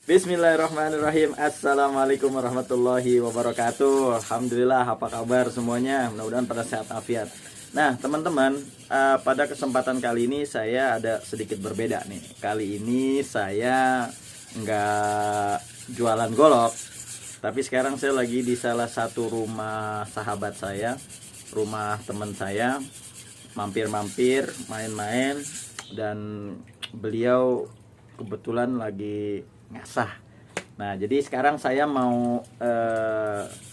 Bismillahirrahmanirrahim. Assalamualaikum warahmatullahi wabarakatuh. Alhamdulillah, apa kabar semuanya? Mudah-mudahan pada sehat afiat. Nah teman-teman, pada kesempatan kali ini saya ada sedikit berbeda nih. Kali ini saya nggak jualan golok, tapi sekarang saya lagi di salah satu rumah sahabat saya, rumah teman saya, mampir-mampir, main-main, dan beliau kebetulan lagi ngasah. Nah, jadi sekarang saya mau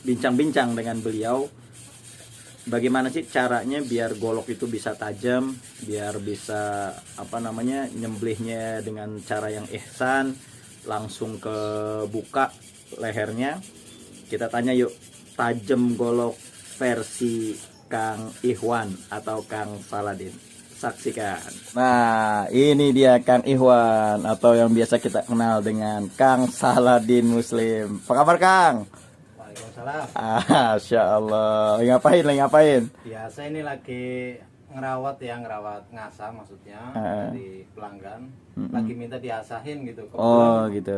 bincang-bincang dengan beliau. Bagaimana sih caranya biar golok itu bisa tajam, biar bisa nyemblihnya dengan cara yang ihsan, langsung ke buka lehernya. Kita tanya yuk, tajam golok versi Kang Ikhwan atau Kang Saladin. Saksikan. Nah, ini dia Kang Ikhwan atau yang biasa kita kenal dengan Kang Saladin Muslim. Apa kabar, Kang? Waalaikumsalam. Masya Allah. Lagi ngapain? Biasa ini lagi ngerawat ngasah maksudnya dari pelanggan. Lagi minta diasahin gitu. Oh, gitu.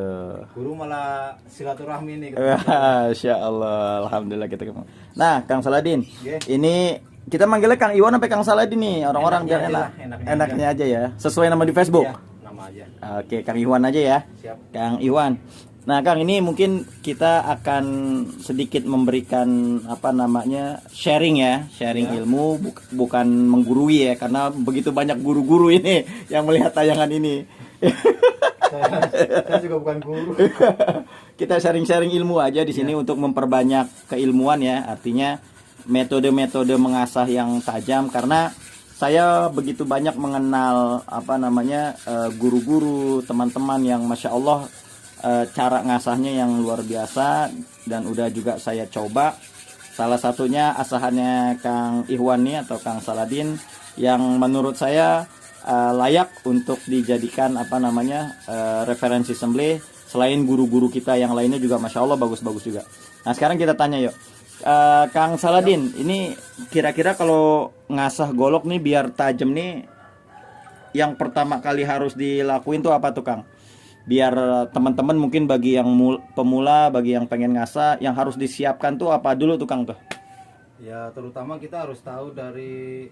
Guru malah silaturahmi nih. Masya Allah. Alhamdulillah kita ketemu. Nah, Kang Saladin, Yeah. Ini kita manggilnya Kang Iwan sampai Kang Saladin nih, orang-orang biar Enaknya enak. aja lah, Enaknya aja ya. Sesuai nama di Facebook. Iya, nama aja. Oke, Kang Iwan aja ya. Siap. Kang Iwan. Nah, Kang, ini mungkin kita akan sedikit memberikan sharing ya, sharing ilmu, bukan menggurui ya, karena begitu banyak guru-guru ini yang melihat tayangan ini. Saya juga bukan guru. Kita sharing-sharing ilmu aja di sini untuk memperbanyak keilmuan ya, artinya metode-metode mengasah yang tajam, karena saya begitu banyak mengenal guru-guru, teman-teman yang masya Allah cara ngasahnya yang luar biasa, dan udah juga saya coba. Salah satunya asahannya Kang Ikhwan nih atau Kang Saladin yang menurut saya layak untuk dijadikan referensi sembelih. Selain guru-guru kita yang lainnya juga masya Allah bagus-bagus juga. Nah sekarang kita tanya yuk, Kang Saladin, ini kira-kira kalau ngasah golok nih biar tajam nih, yang pertama kali harus dilakuin tuh apa tuh, Kang? Biar teman-teman mungkin bagi yang pemula, bagi yang pengen ngasah, yang harus disiapkan tuh apa dulu tuh, Kang tuh? Ya, terutama kita harus tahu dari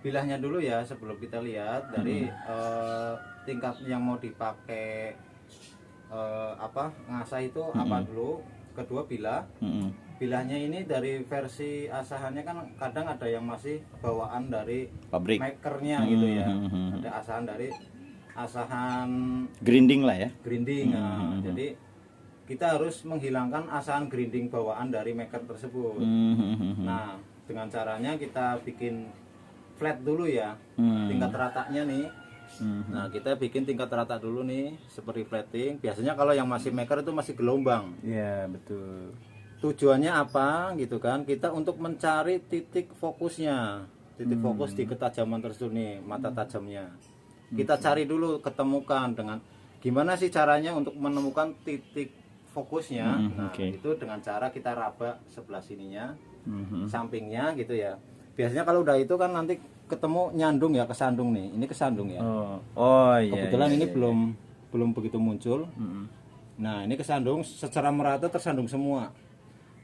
bilahnya dulu ya sebelum kita lihat dari tingkat yang mau dipakai ngasah itu apa dulu. Kedua bilah. Bilahnya ini dari versi asahannya kan kadang ada yang masih bawaan dari Pabrik. makernya gitu ya. Ada asahan dari asahan Grinding lah ya. grinding. Nah, jadi kita harus menghilangkan asahan grinding bawaan dari maker tersebut. Nah, dengan caranya kita bikin flat dulu ya, tingkat ratanya nih. Nah, kita bikin tingkat rata dulu nih seperti flatting. Biasanya kalau yang masih maker itu masih gelombang. Iya, betul. Tujuannya apa gitu kan, kita untuk mencari titik fokusnya, titik fokus di ketajaman tersebut nih, mata tajamnya kita cari dulu, ketemukan dengan gimana sih caranya untuk menemukan titik fokusnya. Nah itu dengan cara kita raba sebelah sininya, sampingnya gitu ya. Biasanya kalau udah itu kan nanti ketemu nyandung ya, kesandung nih, ini kesandung ya. Oh iya. Kebetulan ini belum begitu muncul. Nah ini kesandung secara merata, tersandung semua.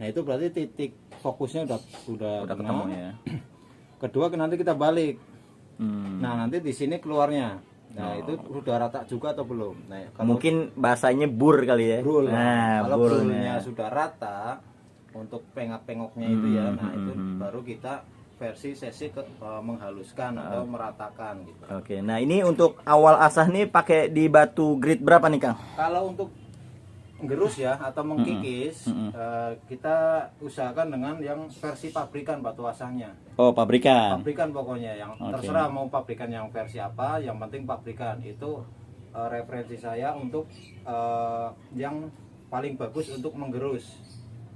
Nah itu berarti titik fokusnya udah ketemu ya. Kedua nanti kita balik. Nah nanti di sini keluarnya. Nah itu udah rata juga atau belum? Nah kalau Mungkin bahasanya bur kali ya. brul. Nah, kalau burnya brulnya sudah rata untuk pengok-pengoknya itu ya. Nah itu baru kita versi sesi menghaluskan atau meratakan gitu. Oke, nah ini untuk awal asah nih pakai di batu grade berapa nih, Kang? Kalau untuk gerus ya atau mengkikis, kita usahakan dengan yang versi pabrikan batu asahnya. Oh, pabrikan. Pabrikan pokoknya, yang terserah mau pabrikan yang versi apa, yang penting pabrikan. Itu referensi saya untuk yang paling bagus untuk menggerus.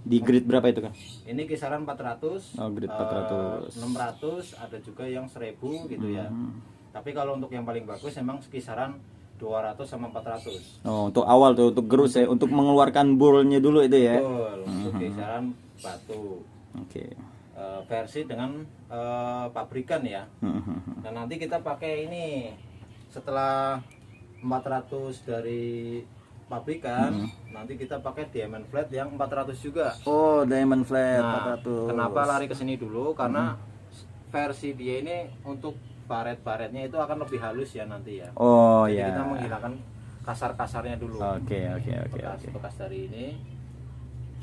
Di grade berapa itu, Kang? Ini kisaran 400, Oh, grade 400. 600, ada juga yang 1000 gitu ya. Tapi kalau untuk yang paling bagus memang kisaran 200 sama 400. Oh, untuk awal tuh, untuk gerus ya, untuk mengeluarkan burnya dulu itu ya. Betul, untuk kisaran batu. Oke. Versi dengan pabrikan ya. Nah, nanti kita pakai ini setelah 400 dari pabrikan, nanti kita pakai diamond flat yang 400 juga. Oh, diamond flat Nah, 400. kenapa lari ke sini dulu? Karena versi dia ini untuk baret-baretnya itu akan lebih halus ya nanti ya. Oh Jadi ya. kita menghilangkan kasar-kasarnya dulu. Oke. Bekas dari ini.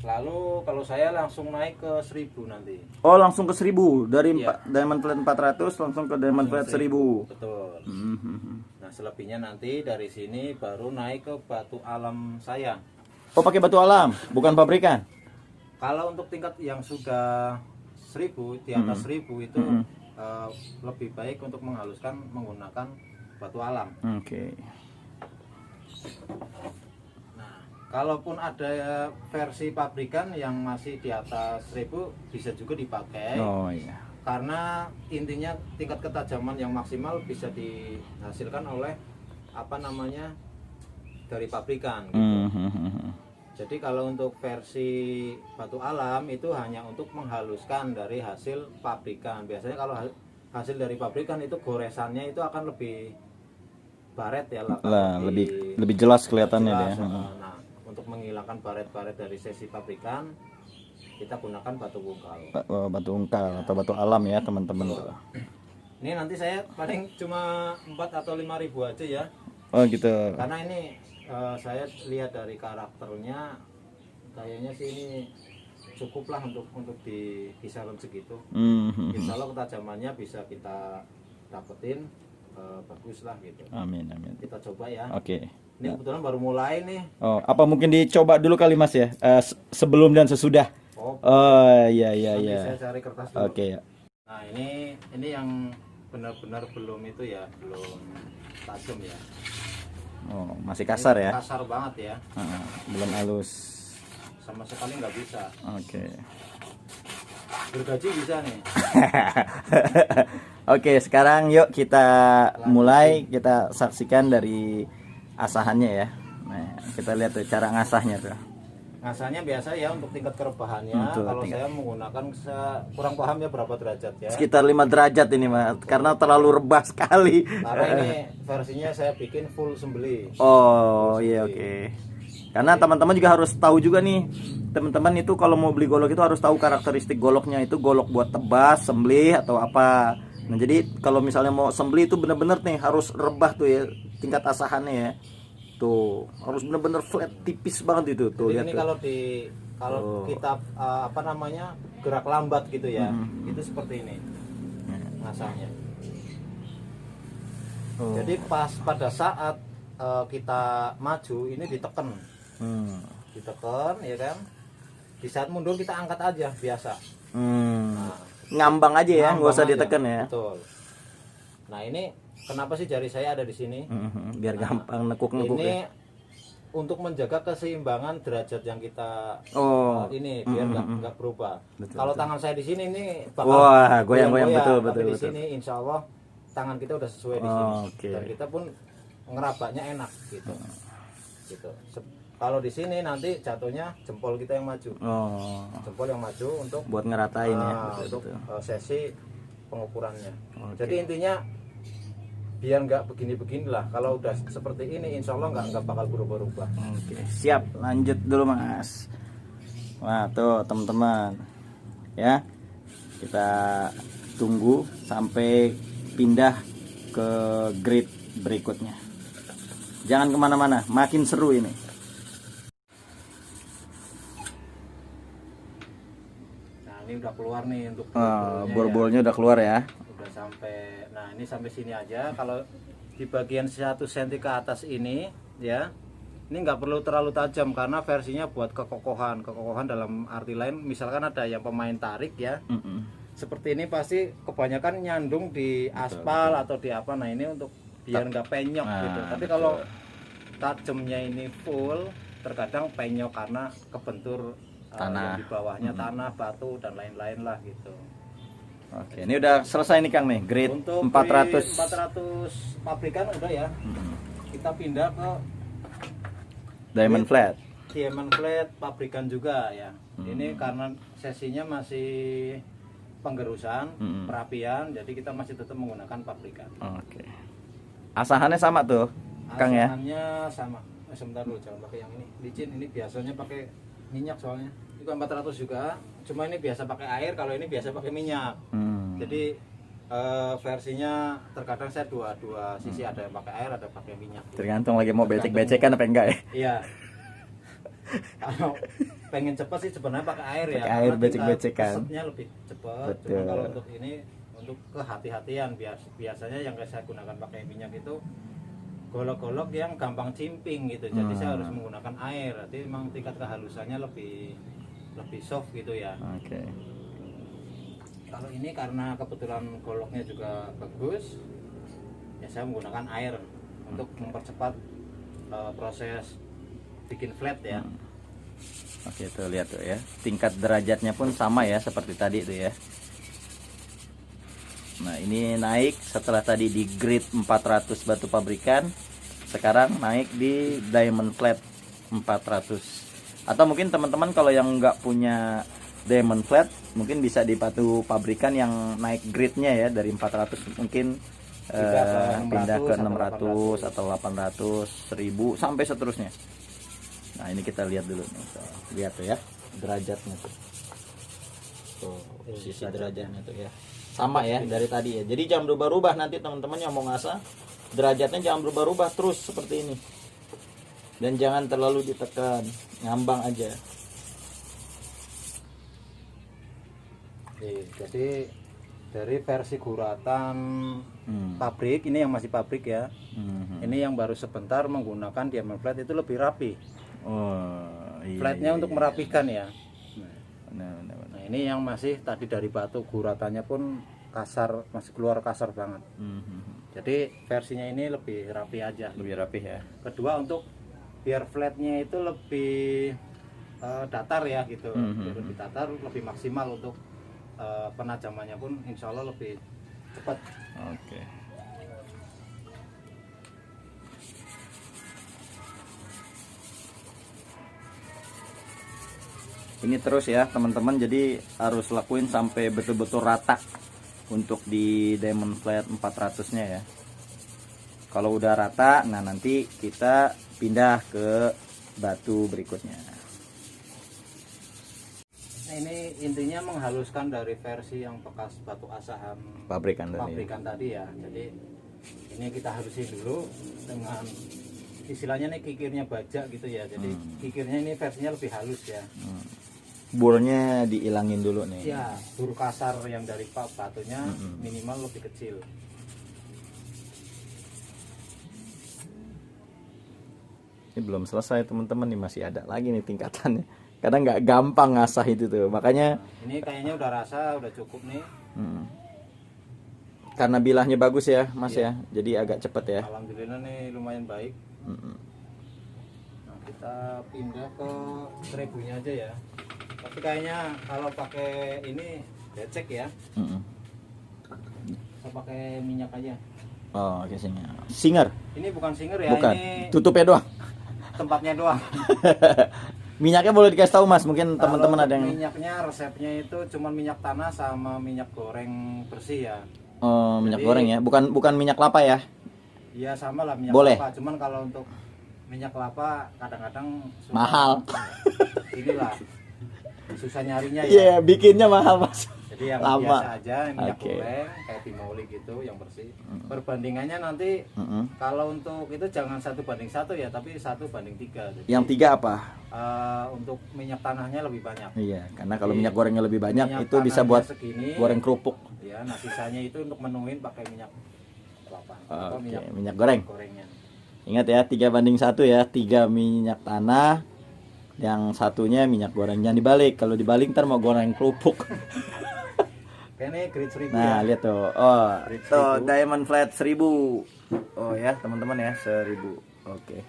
Lalu kalau saya langsung naik ke 1000 nanti. Oh, langsung ke 1000 dari Iya. diamond flat 400 langsung ke diamond flat 1000. Betul. Mhm. Nah, selebihnya nanti dari sini baru naik ke batu alam saya. Oh, pakai batu alam, bukan pabrikan. Kalau untuk tingkat yang sudah 1000, di atas 1000 itu lebih baik untuk menghaluskan menggunakan batu alam. Oke. Nah, kalaupun ada versi pabrikan yang masih di atas 1000 bisa juga dipakai. Oh iya. Karena intinya tingkat ketajaman yang maksimal bisa dihasilkan oleh apa namanya dari pabrikan gitu. Jadi kalau untuk versi batu alam itu hanya untuk menghaluskan dari hasil pabrikan. Biasanya kalau hasil dari pabrikan itu goresannya itu akan lebih baret ya lah, lebih jelas kelihatannya jelas. dia. Nah, untuk menghilangkan baret-baret dari sesi pabrikan kita gunakan batu ungkal. Batu ungkal atau batu alam ya, teman-teman. Ini nanti saya paling cuma 4 atau 5.000 aja ya. Oh gitu. Karena ini saya lihat dari karakternya kayaknya sih ini cukuplah untuk di kisaran segitu. Insya Allah ketajamannya bisa kita dapetin bagus lah gitu. Amin. Kita coba ya. Oke. Ini kebetulan baru mulai nih. Oh, apa mungkin dicoba dulu kali Mas ya? Sebelum dan sesudah. Oh, Iya. nanti saya cari kertas dulu. Oke ya. Nah ini yang benar-benar belum itu ya, belum tajam ya. Oh, masih kasar ya? Kasar banget ya. Belum halus. Sama sekali nggak bisa. Oke. Gergaji bisa nih. Oke, sekarang yuk kita mulai, kita saksikan dari asahannya ya. Nah, kita lihat tuh cara ngasahnya tuh. Ngasahnya biasa ya untuk tingkat kerebahannya. Betul, Kalau saya menggunakan kurang paham ya berapa derajat ya. Sekitar 5 derajat ini Mas, karena terlalu rebah sekali. Karena ini versinya saya bikin full sembeli. Oh iya, oke. Karena teman-teman juga harus tahu juga nih, teman-teman itu kalau mau beli golok itu harus tahu karakteristik goloknya, itu golok buat tebas, sembelih atau apa. Nah jadi kalau misalnya mau sembelih itu bener-bener nih harus rebah tuh ya tingkat asahannya ya. Tuh harus bener-bener flat tipis banget itu tuh. Jadi Lihat ini tuh. kalau kita apa namanya gerak lambat gitu ya, itu seperti ini ngasahnya. Jadi pas pada saat kita maju ini ditekan, ditekan ya kan. Di saat mundur kita angkat aja biasa. Nah, ngambang aja ya, nggak usah aja. ditekan ya. Betul. Nah ini kenapa sih jari saya ada di sini? Biar gampang nekuk-nekuk Ini ya. untuk menjaga keseimbangan derajat yang kita ini biar nggak berubah. Kalau tangan saya di sini ini bakal wah goyang-goyang betul. Tapi di sini insya Allah tangan kita udah sesuai di sini dan kita pun ngerabaknya enak gitu. Gitu. Kalau di sini nanti jatuhnya jempol kita yang maju. Jempol yang maju untuk buat ngeratain ya. Untuk sesi pengukurannya. Jadi intinya biar nggak begini-beginilah. Kalau udah seperti ini insya Allah nggak bakal berubah-ubah. Oke, siap, lanjut dulu Mas. Wah tuh teman-teman ya, kita tunggu sampai pindah ke grade berikutnya. Jangan kemana-mana, makin seru ini. Nah ini udah keluar nih untuk bol-bolnya udah keluar ya. Udah sampai, nah ini sampai sini aja. Kalau di bagian 1 cm ke atas ini ya, ini nggak perlu terlalu tajam karena versinya buat kekokohan dalam arti lain. Misalkan ada yang pemain tarik ya, seperti ini pasti kebanyakan nyandung di aspal atau di apa. Nah ini untuk biar nggak penyok gitu. Tapi kalau tajamnya ini full, terkadang penyok karena kebentur tanah yang di bawahnya, tanah, batu dan lain-lain lah gitu. Oke, ini udah selesai nih Kang nih, grade Untuk 400. 400 pabrikan udah ya. Kita pindah ke Diamond flat. diamond flat pabrikan juga ya. Ini karena sesinya masih penggerusan, perapian, jadi kita masih tetap menggunakan pabrikan. Oke. Asahannya sama tuh, Kang ya? Asahannya sama. sebentar dulu, jangan pakai yang ini licin. Ini biasanya pakai minyak soalnya. Juga 400 juga, cuma ini biasa pakai air, kalau ini biasa pakai minyak. Jadi versinya terkadang saya dua sisi, ada yang pakai air, ada pakai minyak. Tergantung lagi mau becek-becekan apa enggak ya. Iya. Kalau pengen cepat sih sebenarnya pakai air ya. Pakai air, karena becek-becekan. kesetnya lebih cepat. Betul. Cuma kalau untuk ini untuk kehati-hatian, biasanya yang saya gunakan pakai minyak itu golok-golok yang gampang cimping gitu. Jadi saya harus menggunakan air. Jadi memang tingkat kehalusannya lebih soft gitu ya. Oke. Kalau ini karena kebetulan goloknya juga bagus, ya saya menggunakan air untuk mempercepat proses bikin flat ya. Oke, tuh lihat tuh ya. Tingkat derajatnya pun sama ya seperti tadi tuh ya. Nah, ini naik setelah tadi di grade 400 batu pabrikan. Sekarang naik di diamond flat 400. Atau mungkin teman-teman kalau yang nggak punya diamond flat, mungkin bisa di batu pabrikan yang naik grade-nya ya, dari 400 mungkin pindah ke 600 atau 800, 1000 sampai seterusnya. Nah, ini kita lihat dulu nih. Tuh, lihat tuh ya derajatnya tuh. Tuh, sisi derajatnya tuh ya. Sama ya dari tadi ya. Jadi jangan berubah-ubah, nanti teman-teman yang mau ngasah derajatnya jangan berubah-ubah terus seperti ini. Dan jangan terlalu ditekan, ngambang aja. Jadi dari versi guratan pabrik, ini yang masih pabrik ya. Ini yang baru sebentar menggunakan diamond flat itu lebih rapi. Oh, iya, Flatnya untuk merapikan ya. Nah, Nah, ini yang masih tadi dari batu guratannya pun kasar, masih keluar kasar banget. Jadi versinya ini lebih rapi aja. lebih rapi ya. Kedua, untuk biar flatnya itu lebih datar ya gitu. Biar lebih datar, lebih maksimal untuk penajamannya pun insya Allah lebih cepat. Oke. Ini terus ya teman-teman, jadi harus lakuin sampai betul-betul rata untuk di diamond flat 400 nya ya. Kalau udah rata, nah nanti kita pindah ke batu berikutnya. Nah, ini intinya menghaluskan dari versi yang bekas batu asahan Pabrikan tadi ya. Jadi ini kita halusin dulu dengan istilahnya nih kikirnya baja gitu ya. Jadi kikirnya ini versinya lebih halus ya. Burnya diilangin dulu nih. Ya, bur kasar yang dari batunya minimal lebih kecil. Ini belum selesai teman-teman, nih masih ada lagi nih tingkatannya. Kadang nggak gampang ngasah itu tuh, makanya. Ini kayaknya udah rasa udah cukup nih. Karena bilahnya bagus ya mas ya, jadi agak cepet ya. Alhamdulillah nih lumayan baik. Nah, kita pindah ke seribunya aja ya. Tapi kayaknya kalau pakai ini becek ya. Saya pakai minyak aja. Oh, oke, singer. Ini bukan singer ya, Bukan. ini Tutupnya doang. tempatnya doang. Minyaknya boleh dikasih tahu mas, mungkin teman-teman ada yang. Minyaknya resepnya itu cuma minyak tanah sama minyak goreng bersih ya. Oh, minyak Jadi, goreng ya, bukan minyak kelapa ya. Iya sama lah minyak Boleh. kelapa. Cuman kalau untuk minyak kelapa kadang-kadang Mahal. Inilah susah nyarinya ya. Iya, bikinnya mahal mas. Jadi yang Lama. biasa aja minyak Oke. goreng kayak bimoli gitu yang bersih. Perbandingannya nanti kalau untuk itu jangan 1:1 ya, tapi 1:3. Jadi, Yang 3 apa? untuk minyak tanahnya lebih banyak. Iya, karena kalau Jadi, minyak gorengnya lebih banyak minyak itu bisa tanahnya buat segini, goreng kerupuk. Ya, nah sisanya itu untuk menuin pakai minyak kelapa atau Oke, minyak minyak goreng. gorengnya. Ingat ya, 3:1 ya, 3 minyak tanah, yang satunya minyak goreng. Jangan dibalik, kalau dibalik ntar mau goreng kerupuk. Kayaknya grade 1000 Nah, ya. lihat tuh. Oh, Grade tuh 1000. diamond flat 1000. Oh ya, teman-teman ya, 1000. Oke.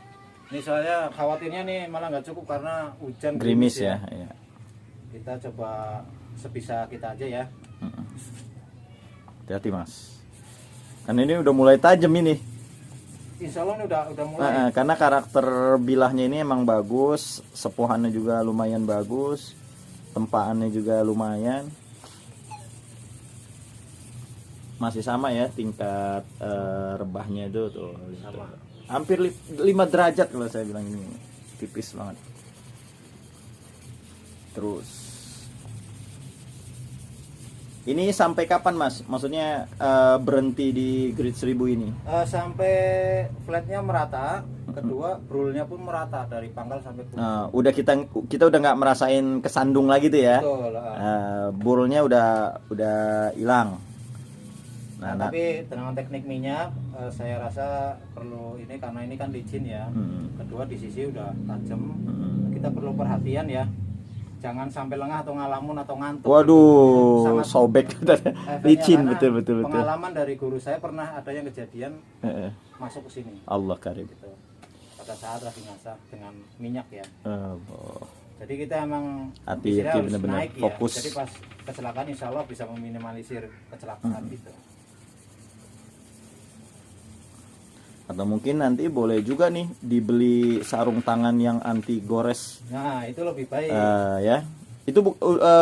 Ini soalnya khawatirnya nih malah nggak cukup karena hujan Gerimis ya. Iya. Kita coba sebisa kita aja ya. Hati-hati, Mas. Kan ini udah mulai tajam ini. Insya Allah ini udah mulai. Karena karakter bilahnya ini emang bagus, sepuhannya juga lumayan bagus, tempaannya juga lumayan. Masih sama ya tingkat rebahnya itu tuh. Sama. Hampir 5 derajat kalau saya bilang, ini tipis banget. Terus ini sampai kapan Mas? Maksudnya berhenti di grid 1000 ini? Sampai flatnya merata, kedua brulnya pun merata dari pangkal sampai puncak. Udah kita udah nggak merasain kesandung lagi tuh ya. Betul. Burulnya udah hilang. Nah, tapi dengan teknik minyak saya rasa perlu ini, karena ini kan licin ya. Kedua di sisi udah tajam. Kita perlu perhatian ya. Jangan sampai lengah atau ngalamun atau ngantuk. Waduh, sobek licin, betul. Pengalaman dari guru saya, pernah ada yang kejadian masuk ke sini. Allah karim. Gitu. Pada saat lagi ngasah dengan minyak ya. Oh. Jadi kita emang hati-hati harus benar-benar naik fokus. ya. Jadi pas kecelakaan insya Allah bisa meminimalisir kecelakaan gitu. Atau mungkin nanti boleh juga nih dibeli sarung tangan yang anti gores. Nah, itu lebih baik. Ya. Itu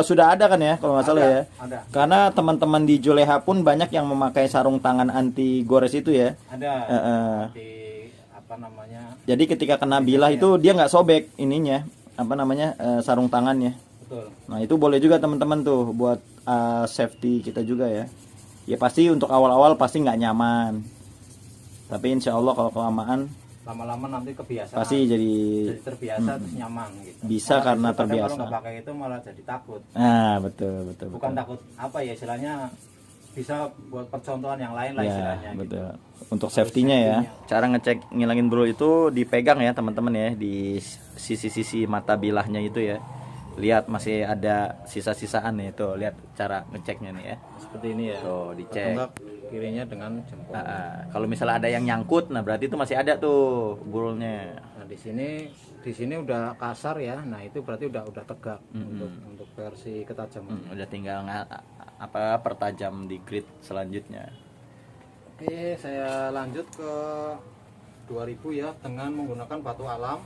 sudah ada kan ya kalau nggak salah ya. Ada. Karena teman-teman di Juleha pun banyak yang memakai sarung tangan anti gores itu ya. Ada. Anti apa namanya? Jadi ketika kena bilah itu dia nggak sobek ininya, apa namanya, sarung tangannya. Betul. Nah itu boleh juga teman-teman tuh buat safety kita juga ya. Ya pasti untuk awal-awal pasti nggak nyaman. Tapi insya Allah kalau kelamaan lama-lama nanti kebiasaan. Pasti jadi terbiasa terus nyaman gitu. Bisa malah karena terbiasa. Kalau nggak pakai itu malah jadi takut. Nah betul. Bukan takut apa ya istilahnya, bisa buat percontohan yang lain lah istilahnya. Betul. Gitu. Untuk safety-nya ya. Cara ngecek ngilangin brul itu dipegang ya teman-teman ya, di sisi-sisi mata bilahnya itu ya. Lihat masih ada sisa-sisaan nih, tuh lihat cara ngeceknya nih ya. Seperti ini ya. Tuh dicek. Kirinya dengan jempol. Kalau misalnya ada yang nyangkut, nah berarti itu masih ada tuh brulnya. Nah di sini udah kasar ya. Nah itu berarti udah tegak untuk versi ketajaman. Udah tinggal pertajam di grid selanjutnya. Oke, saya lanjut ke 2000 ya, dengan menggunakan batu alam.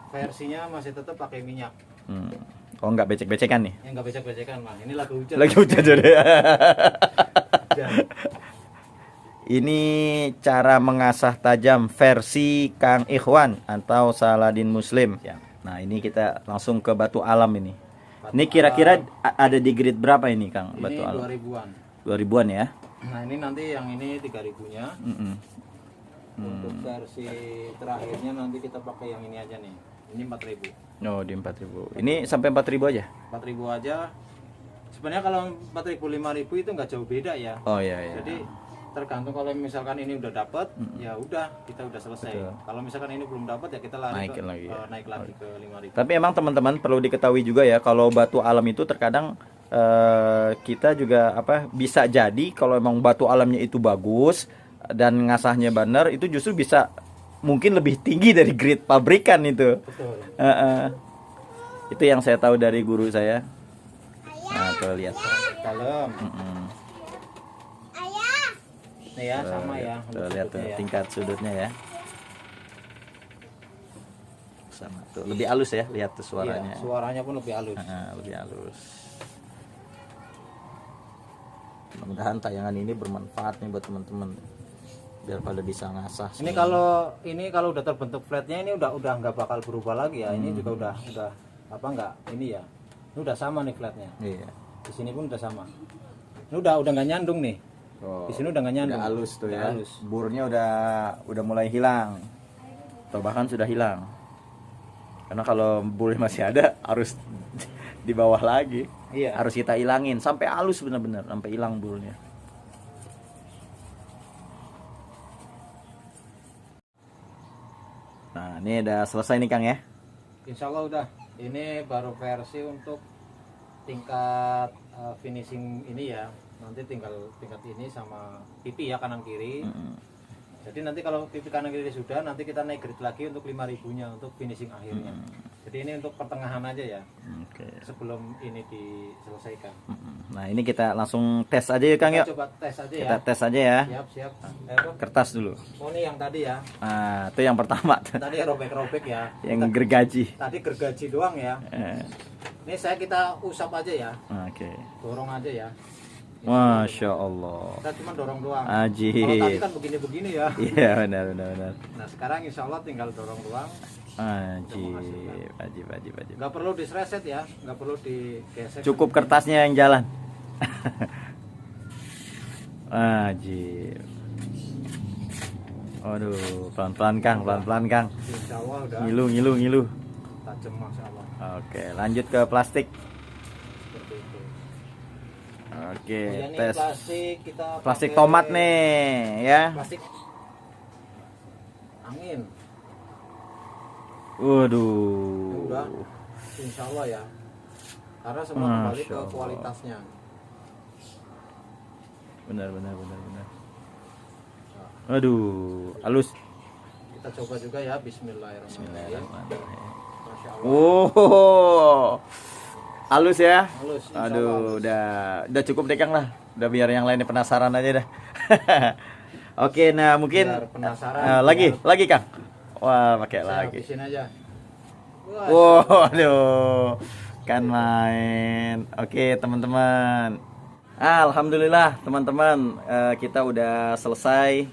Versinya masih tetap pakai minyak. Oh nggak becek-becekan nih? Ya nggak becek-becekan mah. Ini lagi hujan. Lagi hujan jadi. Ini cara mengasah tajam versi Kang Ikhwan atau Saladin Muslim. Nah ini kita langsung ke batu alam ini. Ini kira-kira ada di grid berapa ini Kang? Batu alam? 2000-an. 2000-an ya? Nah ini nanti yang ini 3000-nya. Untuk versi terakhirnya nanti kita pakai yang ini aja nih. Ini 4000. Oh di 4000. Ini sampai 4000 aja? 4000 aja. Sebenarnya kalau 4000 5000 itu nggak jauh beda ya. Oh iya. Jadi tergantung, kalau misalkan ini udah dapat ya udah kita udah selesai. Kalau misalkan ini belum dapat ya kita naik lagi ke 5000. Tapi emang teman-teman perlu diketahui juga ya, kalau batu alam itu terkadang kita juga bisa jadi kalau emang batu alamnya itu bagus dan ngasahnya benar, itu justru bisa mungkin lebih tinggi dari grade pabrikan itu. Betul. Itu yang saya tahu dari guru saya. Nah tuh lihat. Dalam. Nih ya, sama ya. Tuh lihat tuh ya, tingkat sudutnya ya. Sama tuh, lebih halus ya, lihat tuh suaranya. Iya, suaranya pun lebih halus. Lebih halus. Mudah-mudahan tayangan ini bermanfaat nih buat teman-teman, biar pada bisa ngasah. Ini kalau udah terbentuk flatnya ini udah nggak bakal berubah lagi ya. Ini juga udah ini ya. Ini udah sama nih flatnya. Iya. Di sini pun udah sama. Ini udah nggak nyandung nih. Di sini udah nggak nyandung. Udah halus tuh ya. Halus. Burnya udah mulai hilang. Atau bahkan sudah hilang. Karena kalau burnya masih ada harus di bawah lagi. Iya. Harus kita hilangin sampai halus benar-benar, sampai hilang burnya. Nah, ini udah selesai nih Kang ya. Insya Allah udah. Ini baru versi untuk tingkat finishing ini ya. Nanti tinggal tingkat ini sama pipi ya, kanan kiri. Jadi nanti kalau pipi kanan kiri sudah, nanti kita naik grade lagi untuk 5000-nya untuk finishing akhirnya. Jadi ini untuk pertengahan aja ya. Sebelum ini diselesaikan. Nah, ini kita langsung tes aja ya Kang ya. Coba tes aja ya. Kita tes aja ya. Siap. Kertas dulu. Oh, ini yang tadi ya. Nah, itu yang pertama. Tadi robek-robek ya. Yang gergaji. Tadi gergaji doang ya. Ini kita usap aja ya. Oke. Dorong aja ya. Masya Allah. Kita cuma dorong doang. Ajib. Kalau tadi kan begini-begini ya. Iya, benar. Nah sekarang insya Allah tinggal dorong doang. Ajib. Nggak perlu disreset ya, nggak perlu digesek. Cukup kertasnya yang jalan. Ajib. Aduh, pelan-pelan Kang. Insya Allah udah Ngilu. tajam masya Allah. Oke, lanjut ke plastik. Seperti itu. Oke, Kemudian ini tes kita plastik pakai tomat nih, ya. Plastik angin. Ini Waduh. udah insya Allah ya. Karena semua kembali Masya ke Allah. kualitasnya. Benar. Aduh, halus. Kita coba juga ya. Bismillahirrahmanirrahim. Masya Allah. Oh, halus ya. Halus, insya Allah Aduh, halus. udah cukup deh Kang lah. Udah biar yang lainnya penasaran aja dah. Oke, nah mungkin Biar penasaran, lagi Kang. Wah, pakai Saya lagi. habisin aja. Wah, Wow, aduh, kan main. Oke, teman-teman. Alhamdulillah, teman-teman, kita udah selesai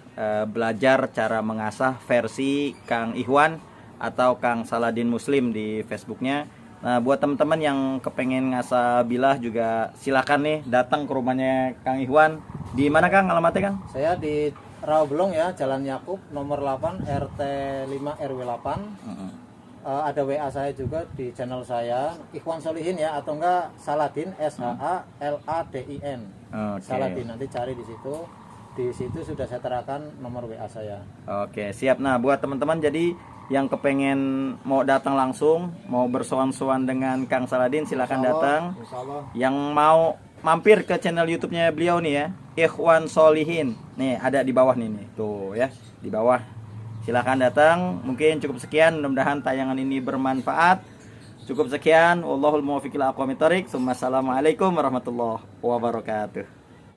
belajar cara mengasah versi Kang Ikhwan atau Kang Saladin Muslim di Facebooknya. Nah, buat teman-teman yang kepengen ngasah bilah juga silakan nih datang ke rumahnya Kang Ikhwan. Di mana Kang alamatnya Kang? saya di Rawabelong ya, Jalan Yakub nomor 8 RT 5 RW 8. Ada WA saya juga di channel saya Ikhwan Solihin ya, atau enggak Saladin SHALADIN. Oke. Saladin, nanti cari di situ. Di situ sudah saya terakan nomor WA saya. Oke, siap. Nah, buat teman-teman jadi yang kepengen mau datang langsung, mau bersowan-sowan dengan Kang Saladin, silakan datang. Insya Allah. Yang mau mampir ke channel YouTube-nya beliau nih ya, Ikhwan Solihin. Nih, ada di bawah nih. Tuh ya, di bawah. Silakan datang. Mungkin cukup sekian, mudah-mudahan tayangan ini bermanfaat. Cukup sekian. Wallahul muwaffiq ila aqwamit thoriq. Assalamualaikum warahmatullahi wabarakatuh.